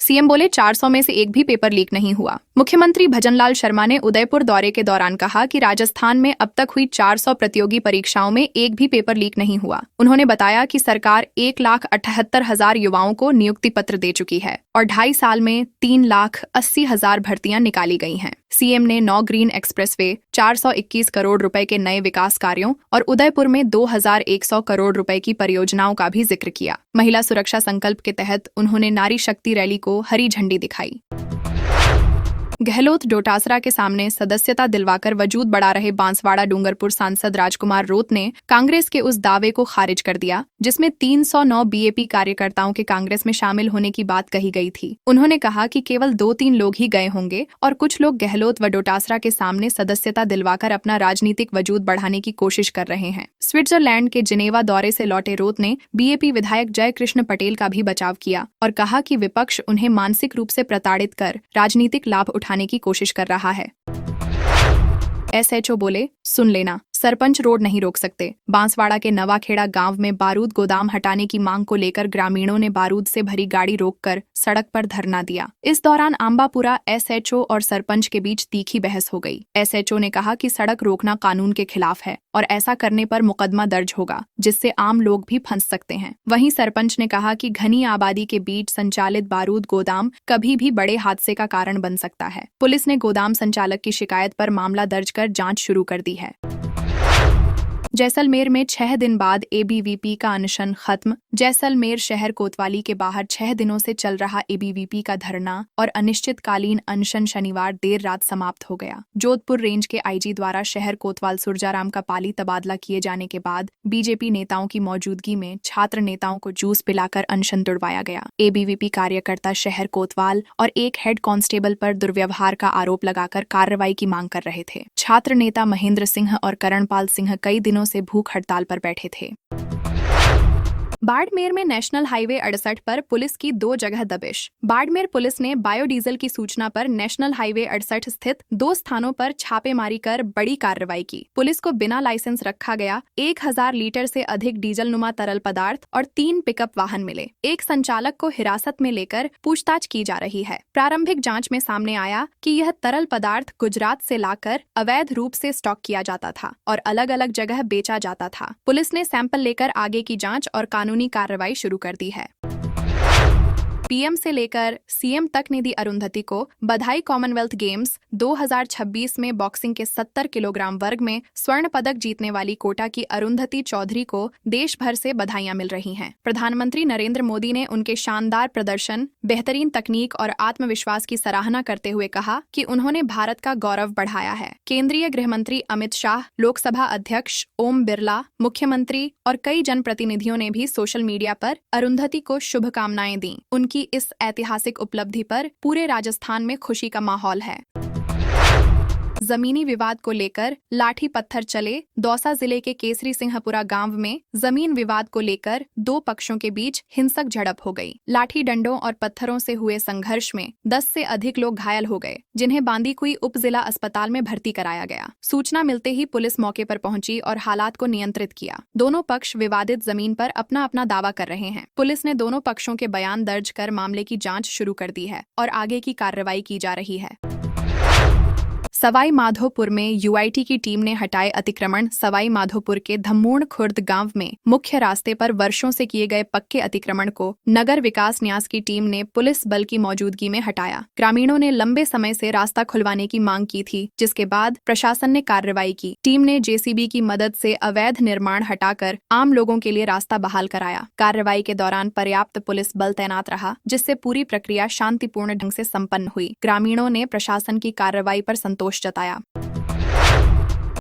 CM बोले 400 में से एक भी पेपर लीक नहीं हुआ। मुख्यमंत्री भजनलाल शर्मा ने उदयपुर दौरे के दौरान कहा कि राजस्थान में अब तक हुई 400 प्रतियोगी परीक्षाओं में एक भी पेपर लीक नहीं हुआ। उन्होंने बताया कि सरकार 1,78,000 युवाओं को नियुक्ति पत्र दे चुकी है और 2.5 साल में 3,80,000 भर्तियां निकाली गई हैं। सीएम ने 9 ग्रीन एक्सप्रेसवे, 421 करोड़ रुपए के नए विकास कार्यों और उदयपुर में 2,100 करोड़ रुपए की परियोजनाओं का भी जिक्र किया। महिला सुरक्षा संकल्प के तहत उन्होंने नारी शक्ति रैली को हरी झंडी दिखाई। गहलोत डोटासरा के सामने सदस्यता दिलवाकर वजूद बढ़ा रहे बांसवाड़ा डूंगरपुर सांसद राजकुमार रोत ने कांग्रेस के उस दावे को खारिज कर दिया जिसमें 309 बीएपी कार्यकर्ताओं के कांग्रेस में शामिल होने की बात कही गई थी। उन्होंने कहा कि केवल 2-3 लोग ही गए होंगे और कुछ लोग गहलोत व डोटासरा के सामने सदस्यता दिलवाकर अपना राजनीतिक वजूद बढ़ाने की कोशिश कर रहे हैं। स्विट्जरलैंड के जिनेवा दौरे से लौटे रोत ने बीएपी विधायक जय कृष्ण पटेल का भी बचाव किया और कहा कि विपक्ष उन्हें मानसिक रूप से प्रताड़ित कर राजनीतिक लाभ उठाने की कोशिश कर रहा है। एसएचओ बोले, सुन लेना, सरपंच रोड नहीं रोक सकते। बांसवाड़ा के नवाखेड़ा गांव में बारूद गोदाम हटाने की मांग को लेकर ग्रामीणों ने बारूद से भरी गाड़ी रोककर सड़क पर धरना दिया। इस दौरान आंबापुरा एसएचओ और सरपंच के बीच तीखी बहस हो गई। एसएचओ ने कहा कि सड़क रोकना कानून के खिलाफ है और ऐसा करने पर मुकदमा दर्ज होगा जिससे आम लोग भी फंस सकते हैं। वहीं सरपंच ने कहा कि घनी आबादी के बीच संचालित बारूद गोदाम कभी भी बड़े हादसे का कारण बन सकता है। पुलिस ने गोदाम संचालक की शिकायत पर मामला दर्ज कर जांच शुरू कर दी है। जैसलमेर में 6 दिन बाद एबीवीपी का अनशन खत्म। जैसलमेर शहर कोतवाली के बाहर 6 दिनों से चल रहा एबीवीपी का धरना और अनिश्चितकालीन अनशन शनिवार देर रात समाप्त हो गया। जोधपुर रेंज के आईजी द्वारा शहर कोतवाल सुरजाराम का पाली तबादला किए जाने के बाद बीजेपी नेताओं की मौजूदगी में छात्र नेताओं को जूस पिलाकर अनशन तुड़वाया गया। एबीवीपी कार्यकर्ता शहर कोतवाल और एक हेड कांस्टेबल पर दुर्व्यवहार का आरोप लगाकर कार्रवाई की मांग कर रहे थे। छात्र नेता महेंद्र सिंह और करणपाल सिंह कई दिनों से भूख हड़ताल पर बैठे थे। बाड़मेर में नेशनल हाईवे 68 पर पुलिस की 2 जगह दबिश। बाड़मेर पुलिस ने बायोडीजल की सूचना पर नेशनल हाईवे 68 स्थित 2 स्थानों पर छापेमारी कर बड़ी कार्रवाई की। पुलिस को बिना लाइसेंस रखा गया 1000 लीटर से अधिक डीजल नुमा तरल पदार्थ और 3 पिकअप वाहन मिले। एक संचालक को हिरासत में लेकर पूछताछ की जा रही है। प्रारंभिक जांच में सामने आया कि यह तरल पदार्थ गुजरात से लाकर अवैध रूप से स्टॉक किया जाता था और अलग अलग जगह बेचा जाता था। पुलिस ने सैंपल लेकर आगे की जांच और कानूनी कार्रवाई शुरू कर दी है। पीएम से लेकर सीएम तक ने दी अरुंधति को बधाई। कॉमनवेल्थ गेम्स 2026 में बॉक्सिंग के 70 किलोग्राम वर्ग में स्वर्ण पदक जीतने वाली कोटा की अरुंधति चौधरी को देश भर से बधाइयां मिल रही हैं। प्रधानमंत्री नरेंद्र मोदी ने उनके शानदार प्रदर्शन, बेहतरीन तकनीक और आत्मविश्वास की सराहना करते हुए कहा कि उन्होंने भारत का गौरव बढ़ाया है। केंद्रीय गृह मंत्री अमित शाह, लोकसभा अध्यक्ष ओम बिरला, मुख्यमंत्री और कई जनप्रतिनिधियों ने भी सोशल मीडिया पर अरुंधति को शुभकामनाएं दी। उनकी इस ऐतिहासिक उपलब्धि पर पूरे राजस्थान में खुशी का माहौल है। जमीनी विवाद को लेकर लाठी पत्थर चले। दौसा जिले के केसरी सिंहपुरा गांव में जमीन विवाद को लेकर 2 पक्षों के बीच हिंसक झड़प हो गई। लाठी डंडों और पत्थरों से हुए संघर्ष में 10 से अधिक लोग घायल हो गए, जिन्हें बांदीकुई उप जिला अस्पताल में भर्ती कराया गया। सूचना मिलते ही पुलिस मौके पर पहुंची और हालात को नियंत्रित किया। दोनों पक्ष विवादित जमीन पर अपना अपना दावा कर रहे हैं। पुलिस ने दोनों पक्षों के बयान दर्ज कर मामले की जाँच शुरू कर दी है और आगे की कार्रवाई की जा रही है। सवाई माधोपुर में यूआईटी की टीम ने हटाए अतिक्रमण। सवाई माधोपुर के धम्मूण खुर्द गांव में मुख्य रास्ते पर वर्षों से किए गए पक्के अतिक्रमण को नगर विकास न्यास की टीम ने पुलिस बल की मौजूदगी में हटाया। ग्रामीणों ने लंबे समय से रास्ता खुलवाने की मांग की थी, जिसके बाद प्रशासन ने कार्रवाई की। टीम ने जेसीबी की मदद से अवैध निर्माण हटाकर आम लोगों के लिए रास्ता बहाल कराया। कार्रवाई के दौरान पर्याप्त पुलिस बल तैनात रहा, जिससे पूरी प्रक्रिया शांतिपूर्ण ढंग से संपन्न हुई। ग्रामीणों ने प्रशासन की कार्रवाई पर संतोष जताया।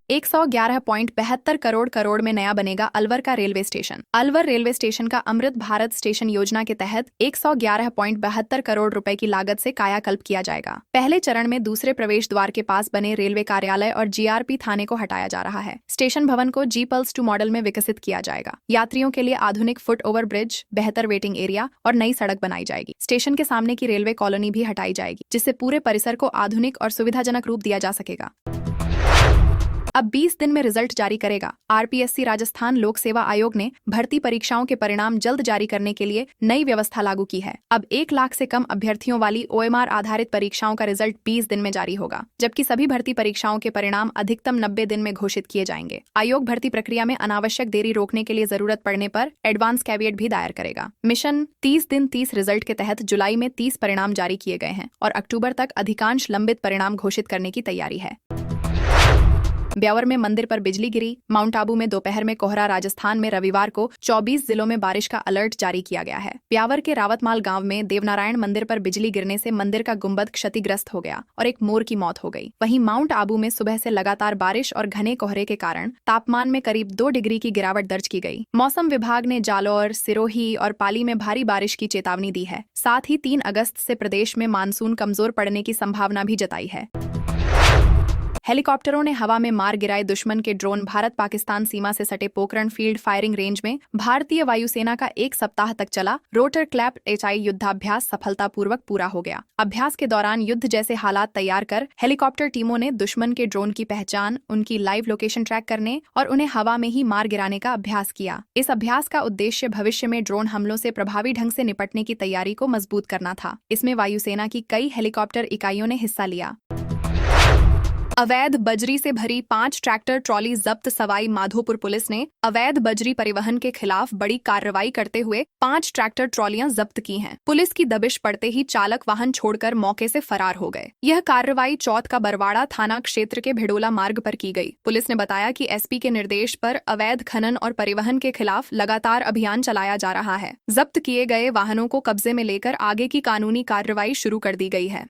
111.72 करोड़ में नया बनेगा अलवर का railway station. Alwar railway station का अमृत भारत स्टेशन योजना के तहत 111.72 करोड़ रुपए की लागत से कायाकल्प किया जाएगा। पहले चरण में दूसरे प्रवेश द्वार के पास बने रेलवे कार्यालय और जीआरपी थाने को हटाया जा रहा है। स्टेशन भवन को G+2 मॉडल में विकसित किया जाएगा। यात्रियों के लिए आधुनिक फुट ओवर ब्रिज, बेहतर वेटिंग एरिया और नई सड़क बनाई जाएगी। स्टेशन के सामने की रेलवे कॉलोनी भी हटाई जाएगी, जिससे पूरे परिसर को आधुनिक और सुविधाजनक रूप दिया जा सकेगा। अब 20 दिन में रिजल्ट जारी करेगा। आरपीएससी राजस्थान लोक सेवा आयोग ने भर्ती परीक्षाओं के परिणाम जल्द जारी करने के लिए नई व्यवस्था लागू की है। अब 1 लाख से कम अभ्यर्थियों वाली ओएमआर आधारित परीक्षाओं का रिजल्ट 20 दिन में जारी होगा, जबकि सभी भर्ती परीक्षाओं के परिणाम अधिकतम 90 दिन में घोषित किए जाएंगे। आयोग भर्ती प्रक्रिया में अनावश्यक देरी रोकने के लिए जरूरत पड़ने पर एडवांस कैविएट भी दायर करेगा। मिशन 30 दिन 30 रिजल्ट के तहत जुलाई में 30 परिणाम जारी किए गए हैं और अक्टूबर तक अधिकांश लंबित परिणाम घोषित करने की तैयारी है। ब्यावर में मंदिर पर बिजली गिरी। माउंट आबू में दोपहर में कोहरा। राजस्थान में रविवार को 24 जिलों में बारिश का अलर्ट जारी किया गया है। ब्यावर के रावतमाल गांव में देवनारायण मंदिर पर बिजली गिरने से मंदिर का गुंबद क्षतिग्रस्त हो गया और एक मोर की मौत हो गई। वहीं माउंट आबू में सुबह से लगातार बारिश और घने कोहरे के कारण तापमान में करीब 2 डिग्री की गिरावट दर्ज की गई। मौसम विभाग ने जालौर, सिरोही और पाली में भारी बारिश की चेतावनी दी है। साथ ही 3 अगस्त से प्रदेश में मानसून कमजोर पड़ने की संभावना भी जताई है। हेलीकॉप्टरों ने हवा में मार गिराए दुश्मन के ड्रोन। भारत पाकिस्तान सीमा से सटे पोखरण फील्ड फायरिंग रेंज में भारतीय वायुसेना का 1 सप्ताह तक चला रोटर क्लैप HI युद्धाभ्यास सफलतापूर्वक पूरा हो गया। अभ्यास के दौरान युद्ध जैसे हालात तैयार कर हेलीकॉप्टर टीमों ने दुश्मन के ड्रोन की पहचान, उनकी लाइव लोकेशन ट्रैक करने और उन्हें हवा में ही मार गिराने का अभ्यास किया। इस अभ्यास का उद्देश्य भविष्य में ड्रोन हमलों से प्रभावी ढंग से निपटने की तैयारी को मजबूत करना था। इसमें वायुसेना की कई हेलीकॉप्टर इकाइयों ने हिस्सा लिया। अवैध बजरी से भरी 5 ट्रैक्टर ट्रॉली जब्त। सवाई माधोपुर पुलिस ने अवैध बजरी परिवहन के खिलाफ बड़ी कार्रवाई करते हुए 5 ट्रैक्टर ट्रॉलियां जब्त की हैं। पुलिस की दबिश पड़ते ही चालक वाहन छोड़कर मौके से फरार हो गए। यह कार्रवाई चौथ का बरवाड़ा थाना क्षेत्र के भिडोला मार्ग पर की गई। पुलिस ने बताया कि एसपी के निर्देश पर अवैध खनन और परिवहन के खिलाफ लगातार अभियान चलाया जा रहा है। जब्त किए गए वाहनों को कब्जे में लेकर आगे की कानूनी कार्रवाई शुरू कर दी गई है।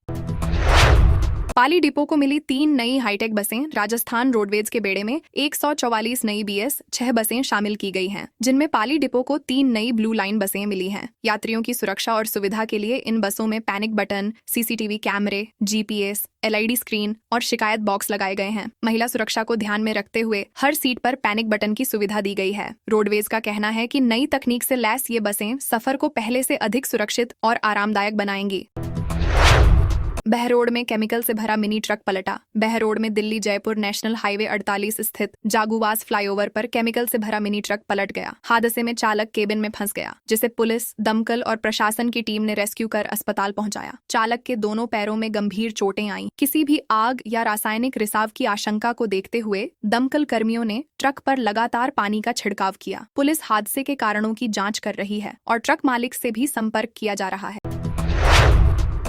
पाली डिपो को मिली 3 नई हाईटेक बसें। राजस्थान रोडवेज के बेड़े में 144 नई BS 6 बसें शामिल की गई हैं, जिनमें पाली डिपो को 3 नई ब्लू लाइन बसें मिली हैं। यात्रियों की सुरक्षा और सुविधा के लिए इन बसों में पैनिक बटन, CCTV कैमरे, GPS, LED स्क्रीन और शिकायत बॉक्स लगाए गए हैं। महिला सुरक्षा को ध्यान में रखते हुए हर सीट पर पैनिक बटन की सुविधा दी गई है। रोडवेज का कहना है कि नई तकनीक से लैस ये बसें सफर को पहले से अधिक सुरक्षित और आरामदायक बनाएंगी। बहरोड में केमिकल से भरा मिनी ट्रक पलटा। बहरोड में दिल्ली जयपुर नेशनल हाईवे 48 स्थित जागुवास फ्लाईओवर पर केमिकल से भरा मिनी ट्रक पलट गया। हादसे में चालक केबिन में फंस गया, जिसे पुलिस, दमकल और प्रशासन की टीम ने रेस्क्यू कर अस्पताल पहुंचाया। चालक के दोनों पैरों में गंभीर चोटें आईं। किसी भी आग या रासायनिक रिसाव की आशंका को देखते हुए दमकल कर्मियों ने ट्रक पर लगातार पानी का छिड़काव किया। पुलिस हादसे के कारणों की जांच कर रही है और ट्रक मालिक से भी संपर्क किया जा रहा है।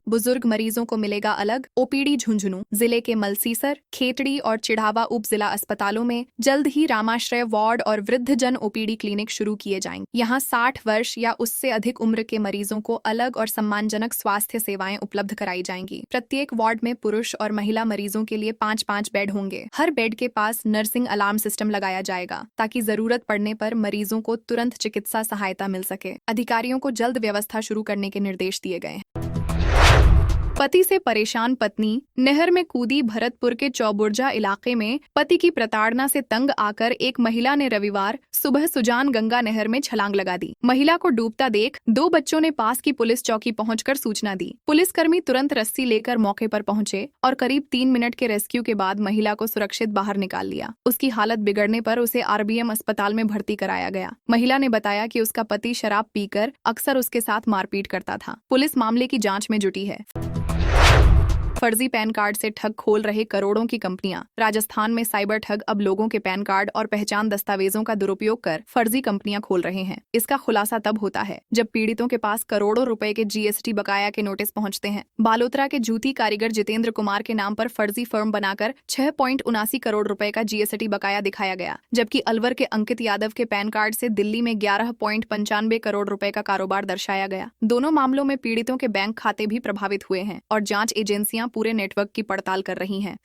बुजुर्ग मरीजों को मिलेगा अलग OPD। झुंझुनू जिले के मलसीसर, खेतड़ी और चिढ़ावा उप जिला अस्पतालों में जल्द ही रामाश्रय वार्ड और वृद्धजन OPD क्लिनिक शुरू किए जाएंगे। यहां 60 वर्ष या उससे अधिक उम्र के मरीजों को अलग और सम्मानजनक स्वास्थ्य सेवाएं उपलब्ध कराई जाएंगी। प्रत्येक वार्ड में पुरुष और महिला मरीजों के लिए 5-5 बेड होंगे। हर बेड के पास नर्सिंग अलार्म सिस्टम लगाया जाएगा, ताकि जरूरत पड़ने पर मरीजों को तुरंत चिकित्सा सहायता मिल सके। अधिकारियों को जल्द व्यवस्था शुरू करने के निर्देश दिए गए हैं। पति से परेशान पत्नी नहर में कूदी। भरतपुर के चौबुर्जा इलाके में पति की प्रताड़ना से तंग आकर एक महिला ने रविवार सुबह सुजान गंगा नहर में छलांग लगा दी। महिला को डूबता देख 2 बच्चों ने पास की पुलिस चौकी पहुंचकर सूचना दी। पुलिसकर्मी तुरंत रस्सी लेकर मौके पर पहुंचे और करीब 3 मिनट के रेस्क्यू के बाद महिला को सुरक्षित बाहर निकाल लिया। उसकी हालत बिगड़ने पर उसे RBM अस्पताल में भर्ती कराया गया। महिला ने बताया कि उसका पति शराब पीकर अक्सर उसके साथ मारपीट करता था। पुलिस मामले की जांच में जुटी है। फर्जी पैन कार्ड से ठग खोल रहे करोड़ों की कंपनियां। राजस्थान में साइबर ठग अब लोगों के पैन कार्ड और पहचान दस्तावेजों का दुरुपयोग कर फर्जी कंपनियां खोल रहे हैं। इसका खुलासा तब होता है जब पीड़ितों के पास करोड़ों रुपए के GST बकाया के नोटिस पहुंचते हैं। बालोतरा के जूती कारीगर जितेंद्र कुमार के नाम पर फर्जी फर्म बनाकर 6.79 करोड़ रुपए का GST बकाया दिखाया गया, जबकि अलवर के अंकित यादव के पैन कार्ड से दिल्ली में 11.95 करोड़ रुपए का कारोबार दर्शाया गया। दोनों मामलों में पीड़ितों के बैंक खाते भी प्रभावित हुए हैं और जांच एजेंसियां पूरे नेटवर्क की पड़ताल कर रही हैं।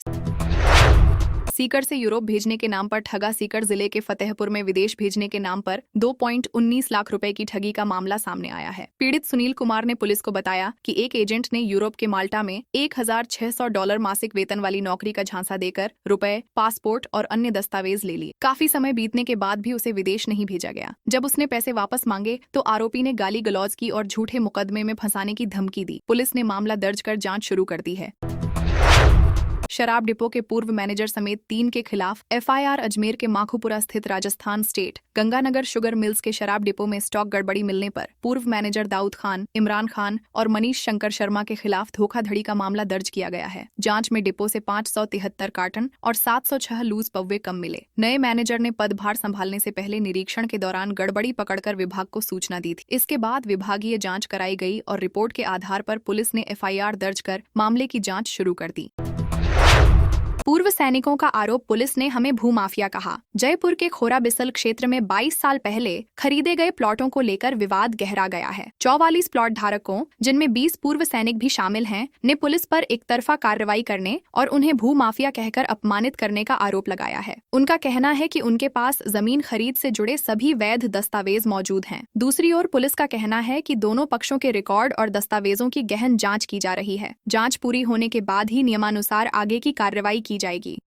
सीकर से यूरोप भेजने के नाम पर ठगा। सीकर जिले के फतेहपुर में विदेश भेजने के नाम पर 2.19 लाख रुपए की ठगी का मामला सामने आया है। पीड़ित सुनील कुमार ने पुलिस को बताया कि एक एजेंट ने यूरोप के माल्टा में $1,600 मासिक वेतन वाली नौकरी का झांसा देकर रुपए, पासपोर्ट और अन्य दस्तावेज ले लिए। काफी समय बीतने के बाद भी उसे विदेश नहीं भेजा गया। जब उसने पैसे वापस मांगे तो आरोपी ने गाली गलौज की और झूठे मुकदमे में फंसाने की धमकी दी। पुलिस ने मामला दर्ज कर जाँच शुरू कर दी है। शराब डिपो के पूर्व मैनेजर समेत 3 के खिलाफ एफआईआर। अजमेर के माखूपुरा स्थित Rajasthan state Ganganagar sugar mills के शराब डिपो में स्टॉक गड़बड़ी मिलने पर पूर्व मैनेजर दाऊद खान, इमरान खान और मनीष शंकर शर्मा के खिलाफ धोखाधड़ी का मामला दर्ज किया गया है। जांच में डिपो से 573 कार्टन और 706 लूज पौवे कम मिले। नए मैनेजर ने पदभार संभालने से पहले निरीक्षण के दौरान गड़बड़ी पकड़कर विभाग को सूचना दी थी। इसके बाद विभागीय जांच कराई गई और रिपोर्ट के आधार पर पुलिस ने एफआईआर दर्ज कर मामले की जांच शुरू कर दी। पूर्व सैनिकों का आरोप, पुलिस ने हमें भूमाफिया कहा। जयपुर के खोरा बिसल क्षेत्र में 22 साल पहले खरीदे गए प्लॉटों को लेकर विवाद गहरा गया है। 44 प्लॉट धारकों, जिनमें 20 पूर्व सैनिक भी शामिल हैं, ने पुलिस पर एकतरफा कार्रवाई करने और उन्हें भूमाफिया कहकर अपमानित करने का आरोप लगाया है। उनका कहना है कि उनके पास जमीन खरीद से जुड़े सभी वैध दस्तावेज मौजूद हैं। दूसरी ओर पुलिस का कहना है कि दोनों पक्षों के रिकॉर्ड और दस्तावेजों की गहन जांच की जा रही है। जांच पूरी होने के बाद ही नियमानुसार आगे की कार्रवाई की जाएगी।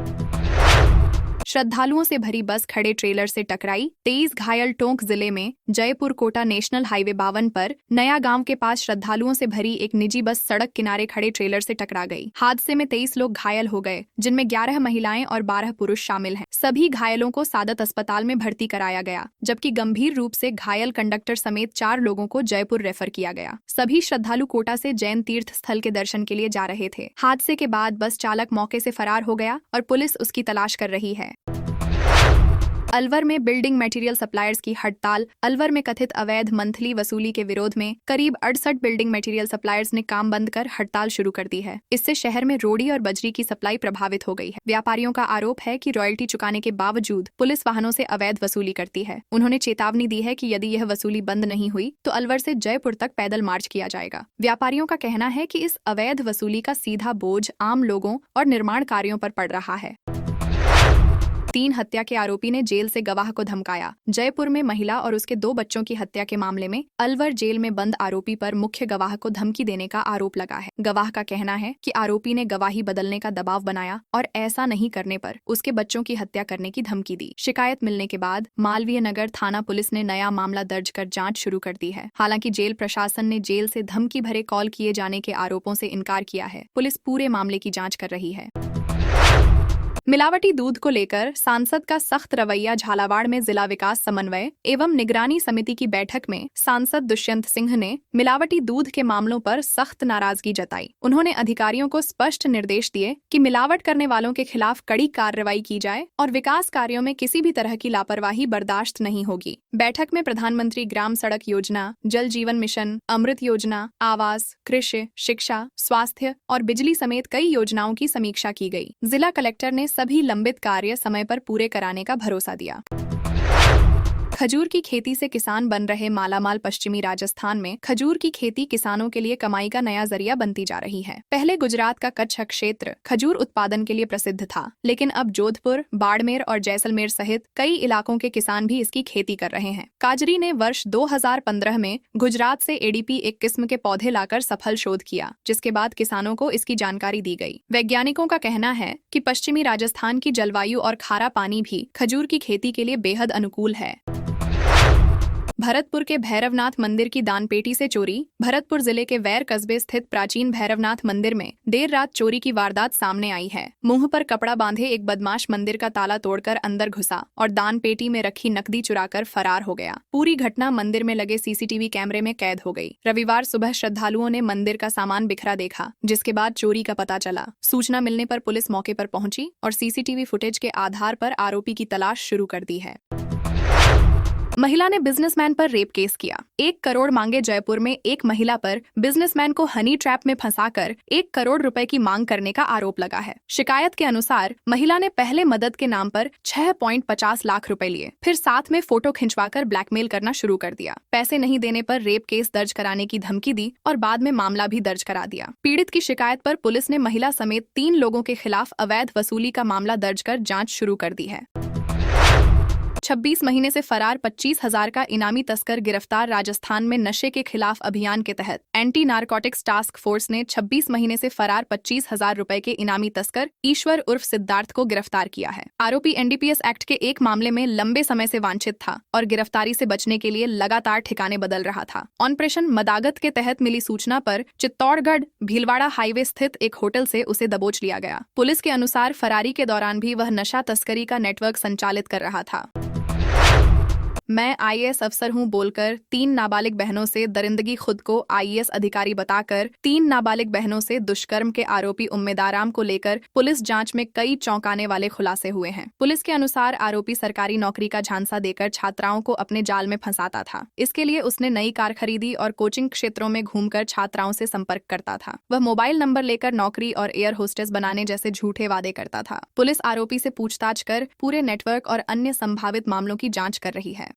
श्रद्धालुओं से भरी बस खड़े ट्रेलर से टकराई, 23 घायल। टोंक जिले में जयपुर कोटा नेशनल हाईवे 52 पर नया गांव के पास श्रद्धालुओं से भरी एक निजी बस सड़क किनारे खड़े ट्रेलर से टकरा गई। हादसे में 23 लोग घायल हो गए, जिनमें 11 महिलाएं और 12 पुरुष शामिल हैं। सभी घायलों को सादत अस्पताल में भर्ती कराया गया, जबकि गंभीर रूप से घायल कंडक्टर समेत 4 लोगों को जयपुर रेफर किया गया। सभी श्रद्धालु कोटा से जैन तीर्थ स्थल के दर्शन के लिए जा रहे थे। हादसे के बाद बस चालक मौके से फरार हो गया और पुलिस उसकी तलाश कर रही है। अलवर में बिल्डिंग मटेरियल सप्लायर्स की हड़ताल। अलवर में कथित अवैध मंथली वसूली के विरोध में करीब 68 बिल्डिंग मटेरियल सप्लायर्स ने काम बंद कर हड़ताल शुरू कर दी है। इससे शहर में रोड़ी और बजरी की सप्लाई प्रभावित हो गई है। व्यापारियों का आरोप है कि रॉयल्टी चुकाने के बावजूद पुलिस वाहनों से अवैध वसूली करती है। उन्होंने चेतावनी दी है कि यदि यह वसूली बंद नहीं हुई तो अलवर से जयपुर तक पैदल मार्च किया जाएगा। व्यापारियों का कहना है कि इस अवैध वसूली का सीधा बोझ आम लोगों और निर्माण कार्यों पर पड़ रहा है। 3 हत्या के आरोपी ने जेल से गवाह को धमकाया। जयपुर में महिला और उसके 2 बच्चों की हत्या के मामले में अलवर जेल में बंद आरोपी पर मुख्य गवाह को धमकी देने का आरोप लगा है। गवाह का कहना है कि आरोपी ने गवाही बदलने का दबाव बनाया और ऐसा नहीं करने पर उसके बच्चों की हत्या करने की धमकी दी। शिकायत मिलने के बाद मालवीय नगर थाना पुलिस ने नया मामला दर्ज कर जाँच शुरू कर दी है। हालांकि जेल प्रशासन ने जेल से धमकी भरे कॉल किए जाने के आरोपों से इनकार किया है। पुलिस पूरे मामले की जाँच कर रही है। मिलावटी दूध को लेकर सांसद का सख्त रवैया। झालावाड़ में जिला विकास समन्वय एवं निगरानी समिति की बैठक में सांसद दुष्यंत सिंह ने मिलावटी दूध के मामलों पर सख्त नाराजगी जताई। उन्होंने अधिकारियों को स्पष्ट निर्देश दिए कि मिलावट करने वालों के खिलाफ कड़ी कार्रवाई की जाए और विकास कार्यों में किसी भी तरह की लापरवाही बर्दाश्त नहीं होगी। बैठक में प्रधानमंत्री ग्राम सड़क योजना, जल जीवन मिशन, अमृत योजना, आवास, कृषि, शिक्षा, स्वास्थ्य और बिजली समेत कई योजनाओं की समीक्षा की गई। जिला कलेक्टर ने सभी लंबित कार्य समय पर पूरे कराने का भरोसा दिया। खजूर की खेती से किसान बन रहे मालामाल। पश्चिमी राजस्थान में खजूर की खेती किसानों के लिए कमाई का नया जरिया बनती जा रही है। पहले गुजरात का कच्छ क्षेत्र खजूर उत्पादन के लिए प्रसिद्ध था, लेकिन अब जोधपुर, बाड़मेर और जैसलमेर सहित कई इलाकों के किसान भी इसकी खेती कर रहे हैं। काजरी ने वर्ष 2015 में गुजरात से एडीपी एक किस्म के पौधे लाकर सफल शोध किया, जिसके बाद किसानों को इसकी जानकारी दी गई। वैज्ञानिकों का कहना है कि पश्चिमी राजस्थान की जलवायु और खारा पानी भी खजूर की खेती के लिए बेहद अनुकूल है। भरतपुर के भैरवनाथ मंदिर की दानपेटी से चोरी। भरतपुर जिले के वैर कस्बे स्थित प्राचीन भैरवनाथ मंदिर में देर रात चोरी की वारदात सामने आई है। मुंह पर कपड़ा बांधे एक बदमाश मंदिर का ताला तोड़कर अंदर घुसा और दानपेटी में रखी नकदी चुराकर फरार हो गया। पूरी घटना मंदिर में लगे सीसीटीवी कैमरे में कैद हो गई। रविवार सुबह श्रद्धालुओं ने मंदिर का सामान बिखरा देखा, जिसके बाद चोरी का पता चला। सूचना मिलने पर पुलिस मौके पर पहुंची और सीसीटीवी फुटेज के आधार पर आरोपी की तलाश शुरू कर दी है। महिला ने बिजनेसमैन पर रेप केस किया। 1 करोड़ मांगे। जयपुर में एक महिला पर बिजनेसमैन को हनी ट्रैप में फंसाकर 1 करोड़ रुपए की मांग करने का आरोप लगा है। शिकायत के अनुसार महिला ने पहले मदद के नाम पर 6.50 लाख रुपए लिए, फिर साथ में फोटो खिंचवाकर ब्लैकमेल करना शुरू कर दिया। पैसे नहीं देने पर रेप केस दर्ज कराने की धमकी दी और बाद में मामला भी दर्ज करा दिया। पीड़ित की शिकायत पर पुलिस ने महिला समेत 3 लोगों के खिलाफ अवैध वसूली का मामला दर्ज कर जाँच शुरू कर दी है। 26 महीने से फरार 25,000 का इनामी तस्कर गिरफ्तार। राजस्थान में नशे के खिलाफ अभियान के तहत एंटी नारकोटिक्स टास्क फोर्स ने 26 महीने से फरार 25,000 रुपए के इनामी तस्कर ईश्वर उर्फ सिद्धार्थ को गिरफ्तार किया है। आरोपी एनडीपीएस एक्ट के एक मामले में लंबे समय से वांछित था और गिरफ्तारी से बचने के लिए लगातार ठिकाने बदल रहा था। ऑपरेशन मदागत के तहत मिली सूचना पर चित्तौड़गढ़ भीलवाड़ा हाईवे स्थित एक होटल से उसे दबोच लिया गया। पुलिस के अनुसार फरारी के दौरान भी वह नशा तस्करी का नेटवर्क संचालित कर रहा था। मैं आईएएस अफसर हूं बोलकर 3 नाबालिग बहनों से दरिंदगी, खुद को आईएएस अधिकारी बताकर 3 नाबालिग बहनों से दुष्कर्म के आरोपी उम्मेदाराम को लेकर पुलिस जांच में कई चौंकाने वाले खुलासे हुए हैं। पुलिस के अनुसार आरोपी सरकारी नौकरी का झांसा देकर छात्राओं को अपने जाल में फंसाता था। इसके लिए उसने नई कार खरीदी और कोचिंग क्षेत्रों में घूमकर छात्राओं से संपर्क करता था। वह मोबाइल नंबर लेकर नौकरी और एयर होस्टेस बनाने जैसे झूठे वादे करता था। पुलिस आरोपी से पूछताछ कर पूरे नेटवर्क और अन्य संभावित मामलों की जाँच कर रही है।